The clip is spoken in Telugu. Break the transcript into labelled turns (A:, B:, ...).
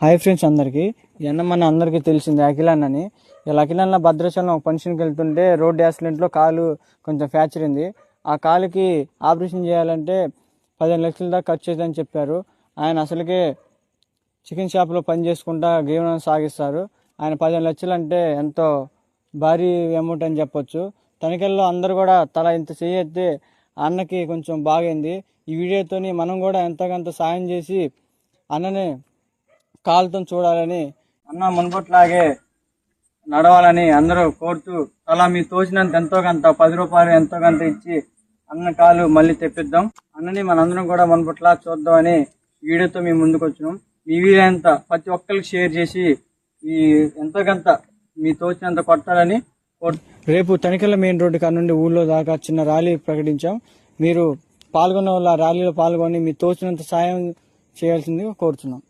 A: హాయ్ ఫ్రెండ్స్ అందరికీ. మన అందరికీ తెలిసింది అఖిలన్ అని. ఇలా అఖిలన్న భద్రాచలం ఒక ఫంక్షన్కి వెళ్తుంటే రోడ్ యాక్సిడెంట్లో కాలు కొంచెం ఫ్రాక్చర్ అయింది. ఆ కాలుకి ఆపరేషన్ చేయాలంటే 15 లక్షల దాకా ఖర్చు అవుతుందని చెప్పారు. ఆయన అసలుకే చికెన్ షాప్లో పని చేసుకుంటా జీవనం సాగిస్తారు. ఆయన 15 లక్షలు అంటే ఎంతో భారీ అమౌంట్ అని చెప్పొచ్చు. తనిఖీల్లో అందరూ కూడా తల ఇంత చేయెత్తే అన్నకి కొంచెం బాగైంది. ఈ వీడియోతోని మనం కూడా ఎంతకంత సాయం చేసి అన్నని కాలుతో చూడాలని, అన్న మునుపట్లాగే నడవాలని అందరూ కోరుతూ అలా మీ తోచినంత ఎంతో కొంత 10 రూపాయలు ఎంతో కొంత ఇచ్చి అన్న కాలు మళ్ళీ తెప్పిద్దాం. అన్నని మనందరం కూడా మునుపట్లా చూద్దామని వీడియోతో మేము ముందుకు వచ్చినాం. మీ వీడియో అంతా ప్రతి ఒక్కరికి షేర్ చేసి ఈ ఎంతో కొంత మీ తోచినంత కొట్టాలని రేపు తనిఖీల మెయిన్ రోడ్డు కాడ నుండి ఊళ్ళో దాకా చిన్న ర్యాలీ ప్రకటించాం. మీరు పాల్గొన్న వాళ్ళ ర్యాలీలో పాల్గొని మీ తోచినంత సాయం చేయాల్సిందిగా కోరుతున్నాం.